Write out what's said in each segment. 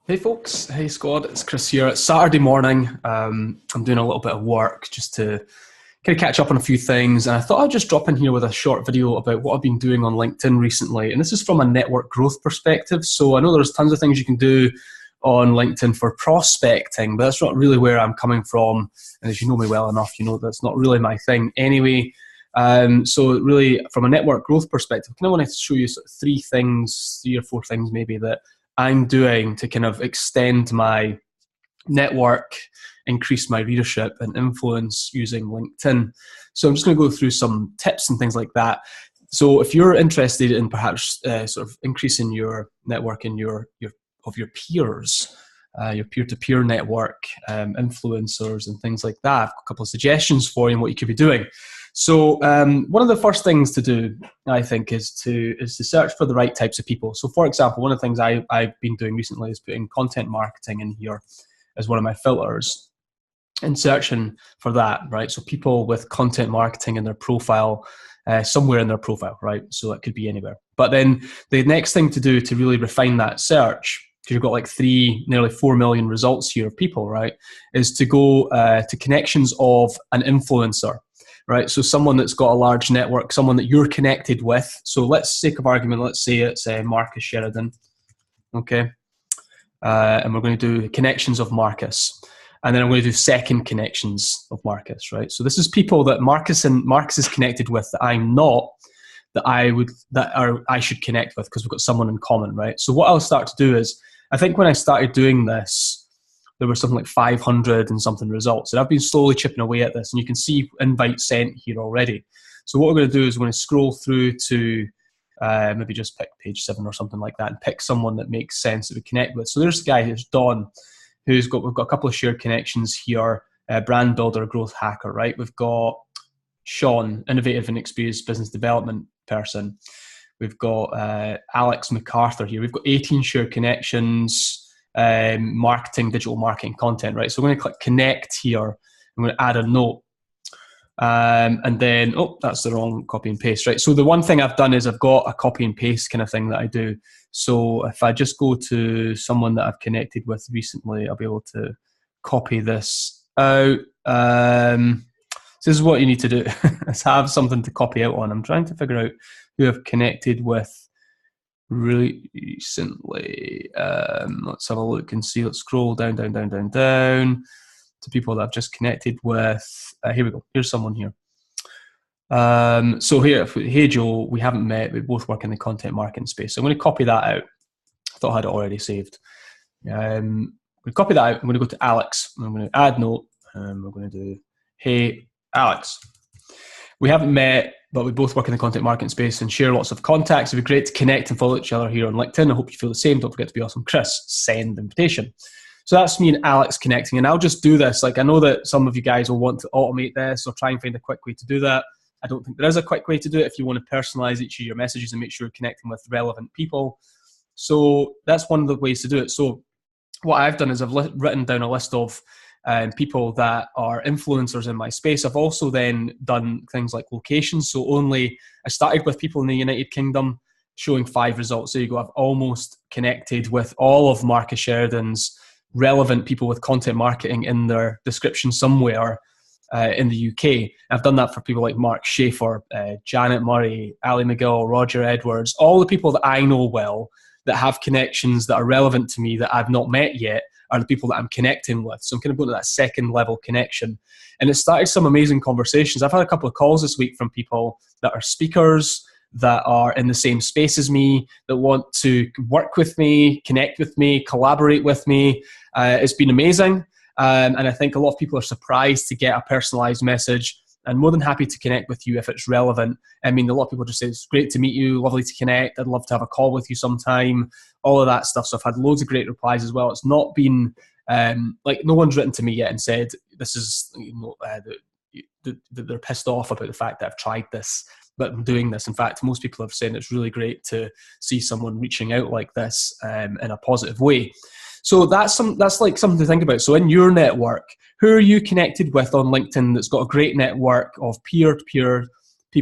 Hey folks, hey squad, it's Chris here. It's Saturday morning. I'm doing a little bit of work just to kind of catch up on a few things, and I thought I'd just drop in here with a short video about what I've been doing on LinkedIn recently. And this is from a network growth perspective. So I know there's tons of things you can do on LinkedIn for prospecting, but that's not really where I'm coming from. And if you know me well enough, you know that's not really my thing anyway. So really, from a network growth perspective, I kind of want to show you sort of three or four things maybe that I'm doing to kind of extend my network, increase my readership and influence using LinkedIn. So I'm just going to go through some tips and things like that. So if you're interested in perhaps sort of increasing your network and your peers, your peer-to-peer network, influencers and things like that, I've got a couple of suggestions for you on what you could be doing. So one of the first things to do, I think, is to search for the right types of people. So for example, one of the things I've been doing recently is putting content marketing in here as one of my filters and searching for that, right? So people with content marketing in their profile, somewhere in their profile, right? So it could be anywhere. But then the next thing to do to really refine that search, because you've got like nearly 4 million results here of people, right, is to go to connections of an influencer. Right, so someone that's got a large network, someone that you're connected with. So let's, sake of argument, let's say it's Marcus Sheridan, okay? And we're going to do connections of Marcus. And then I'm going to do second connections of Marcus, right? So this is people that Marcus is connected with that I'm not, that I should connect with because we've got someone in common, right? So what I'll start to do is, I think when I started doing this, there were something like 500 and something results. And I've been slowly chipping away at this, and you can see invites sent here already. So what we're going to do is we're going to scroll through to maybe just pick page 7 or something like that and pick someone that makes sense that we connect with. So there's a guy, who's Don, we've got a couple of shared connections here, brand builder, growth hacker, right? We've got Sean, innovative and experienced business development person. We've got Alex MacArthur here. We've got 18 shared connections, digital marketing content, right? So we're going to click connect here. I'm going to add a note. And then, that's the wrong copy and paste, right? So the one thing I've done is I've got a copy and paste kind of thing that I do. So if I just go to someone that I've connected with recently, I'll be able to copy this out. So this is what you need to do, is have something to copy out on. I'm trying to figure out who I've connected with really recently. Let's have a look and see. Let's scroll down to people that I've just connected with. Here we go. Here's someone here. So here, hey Joe, we haven't met. We both work in the content marketing space. So I'm going to copy that out. I thought I had it already saved. I'm going to copy that out. I'm going to go to Alex. I'm going to add note. We're going to do, hey Alex, we haven't met, but we both work in the content marketing space and share lots of contacts. It'd be great to connect and follow each other here on LinkedIn. I hope you feel the same. Don't forget to be awesome. Chris, send invitation. So that's me and Alex connecting. And I'll just do this. Like, I know that some of you guys will want to automate this or try and find a quick way to do that. I don't think there is a quick way to do it if you want to personalize each of your messages and make sure you're connecting with relevant people. So that's one of the ways to do it. So what I've done is I've written down a list of people that are influencers in my space. I've also then done things like locations. So I started with people in the United Kingdom, showing 5 results. There you go. I've almost connected with all of Marcus Sheridan's relevant people with content marketing in their description somewhere in the UK. I've done that for people like Mark Schaefer, Janet Murray, Ali McGill, Roger Edwards, all the people that I know well that have connections that are relevant to me that I've not met yet are the people that I'm connecting with. So I'm kind of going to that second level connection. And it started some amazing conversations. I've had a couple of calls this week from people that are speakers, that are in the same space as me, that want to work with me, connect with me, collaborate with me. It's been amazing. And I think a lot of people are surprised to get a personalized message, and more than happy to connect with you if it's relevant. I mean, a lot of people just say, it's great to meet you, lovely to connect, I'd love to have a call with you sometime, all of that stuff. So I've had loads of great replies as well. It's not been, like, no one's written to me yet and said, this is, they're pissed off about the fact that I've tried this, but I'm doing this. In fact, most people have said it's really great to see someone reaching out like this in a positive way. So that's like something to think about. So in your network, who are you connected with on LinkedIn that's got a great network of peer-to-peer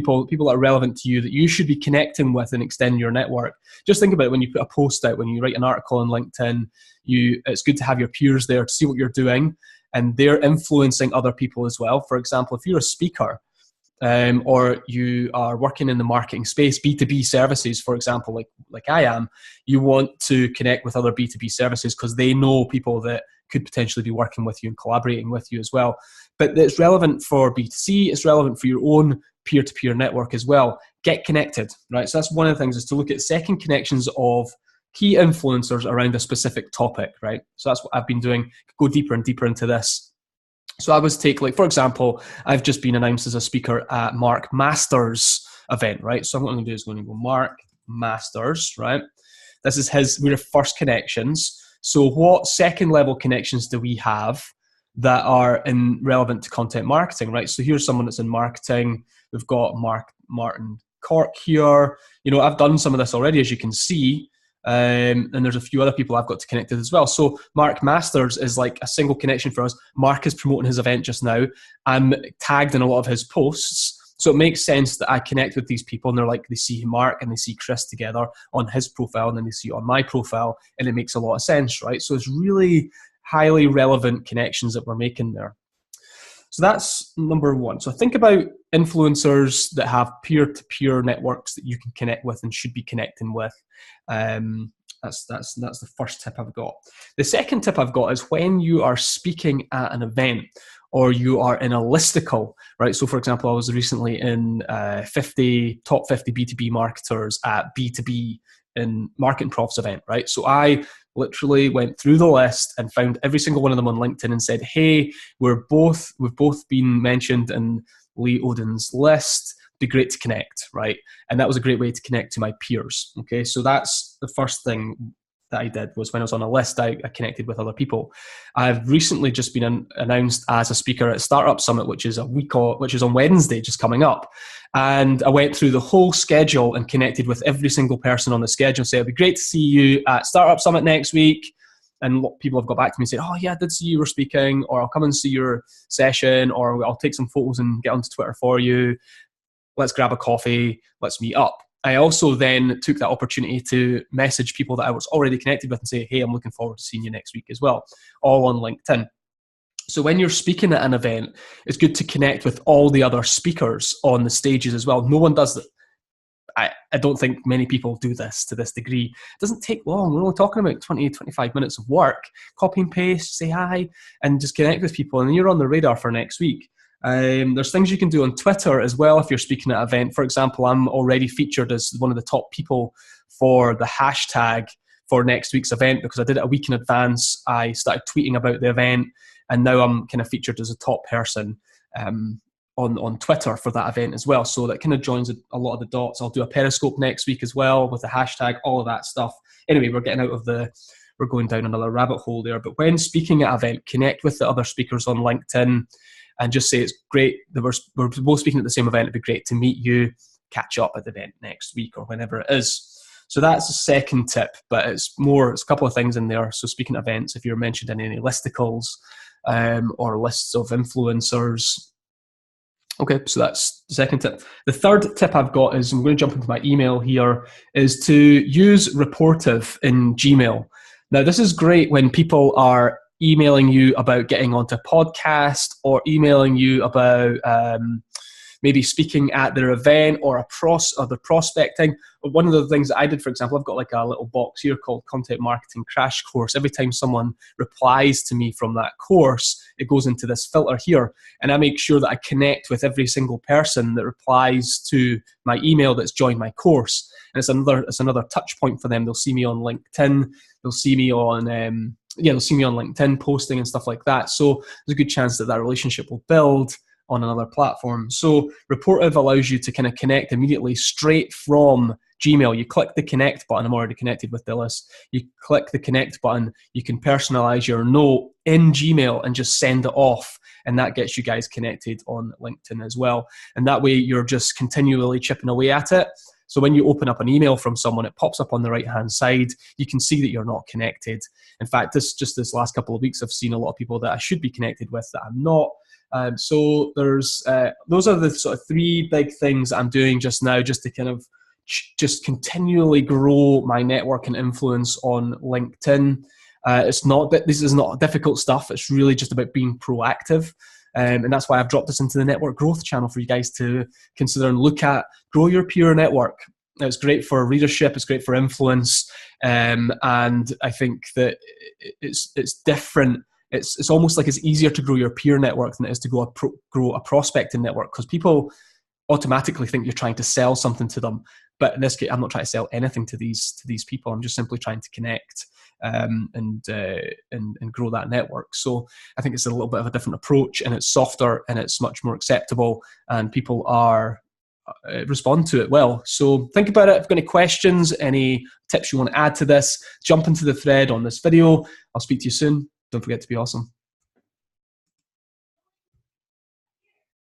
people that are relevant to you that you should be connecting with and extend your network. Just think about it when you put a post out, when you write an article on LinkedIn, it's good to have your peers there to see what you're doing, and they're influencing other people as well. For example, if you're a speaker, or you are working in the marketing space, B2B services, for example, like I am, you want to connect with other B2B services because they know people that could potentially be working with you and collaborating with you as well. But it's relevant for B2C, it's relevant for your own peer-to-peer network as well. Get connected, right? So that's one of the things, is to look at second connections of key influencers around a specific topic, right? So that's what I've been doing. Go deeper and deeper into this. So I was for example, I've just been announced as a speaker at Mark Masters' event, right? So what I'm going to do is going to go Mark Masters, right? This is we're first connections. So what second level connections do we have that are relevant to content marketing, right? So here's someone that's in marketing. We've got Martin Cork here. I've done some of this already, as you can see. And there's a few other people I've got to connect with as well. So Mark Masters is like a single connection for us. Mark is promoting his event just now. I'm tagged in a lot of his posts. So it makes sense that I connect with these people, and they see Mark and they see Chris together on his profile, and then they see it on my profile, and it makes a lot of sense, right? So it's really highly relevant connections that we're making there. So that's number one. So think about influencers that have peer-to-peer networks that you can connect with and should be connecting with. That's the first tip I've got. The second tip I've got is when you are speaking at an event or you are in a listicle, right? So for example, I was recently in top 50 B2B marketers at B2B in Marketing Prof's event, right? So I literally went through the list and found every single one of them on LinkedIn and said, hey, we've both been mentioned in Lee Odin's list. Be great to connect, right? And that was a great way to connect to my peers. Okay, so that's the first thing that I did, was when I was on a list, I connected with other people. I've recently just been announced as a speaker at Startup Summit, which is on Wednesday, just coming up. And I went through the whole schedule and connected with every single person on the schedule. Say, it'd be great to see you at Startup Summit next week. And people have got back to me and said, oh yeah, I did see you were speaking, or I'll come and see your session, or I'll take some photos and get onto Twitter for you. Let's grab a coffee, let's meet up. I also then took that opportunity to message people that I was already connected with and say, hey, I'm looking forward to seeing you next week as well, all on LinkedIn. So when you're speaking at an event, it's good to connect with all the other speakers on the stages as well. No one does that. I don't think many people do this to this degree. It doesn't take long. We're only talking about 20, 25 minutes of work. Copy and paste, say hi, and just connect with people, and then you're on the radar for next week. There's things you can do on Twitter as well if you're speaking at an event. For example, I'm already featured as one of the top people for the hashtag for next week's event because I did it a week in advance. I started tweeting about the event, and now I'm kind of featured as a top person on Twitter for that event as well. So that kind of joins a lot of the dots. I'll do a Periscope next week as well with the hashtag, all of that stuff. Anyway, we're going down another rabbit hole there. But when speaking at an event, connect with the other speakers on LinkedIn and just say, it's great that we're both speaking at the same event. It'd be great to meet you, catch up at the event next week or whenever it is. So that's the second tip, but it's a couple of things in there. So speaking at events, if you're mentioned in any listicles or lists of influencers. Okay, so that's the second tip. The third tip I've got is, I'm going to jump into my email here, is to use Rapportive in Gmail. Now, this is great when people are emailing you about getting onto a podcast or emailing you about maybe speaking at their event or the prospecting. One of the things that I did, for example, I've got like a little box here called Content Marketing Crash Course. Every time someone replies to me from that course, it goes into this filter here, and I make sure that I connect with every single person that replies to my email that's joined my course. And it's another touch point for them. They'll see me on LinkedIn. They'll see me on LinkedIn posting and stuff like that. So there's a good chance that relationship will build on another platform. So Rapportive allows you to kind of connect immediately straight from Gmail. You click the connect button. I'm already connected with Dillis. You click the connect button. You can personalize your note in Gmail and just send it off. And that gets you guys connected on LinkedIn as well. And that way you're just continually chipping away at it. So when you open up an email from someone, it pops up on the right-hand side. You can see that you're not connected. In fact, this last couple of weeks, I've seen a lot of people that I should be connected with that I'm not. So those are the sort of three big things I'm doing just now, just to kind of just continually grow my network and influence on LinkedIn. This is not difficult stuff. It's really just about being proactive. And that's why I've dropped this into the network growth channel for you guys to consider and look at. Grow your peer network. It's great for readership. It's great for influence. And I think that it's different. It's almost like it's easier to grow your peer network than it is to grow a prospecting network, because people automatically think you're trying to sell something to them. But in this case, I'm not trying to sell anything to these people. I'm just simply trying to connect and grow that network. So I think it's a little bit of a different approach, and it's softer and it's much more acceptable, and people are respond to it well. So think about it. If you've got any questions, any tips you want to add to this, jump into the thread on this video. I'll speak to you soon. Don't forget to be awesome.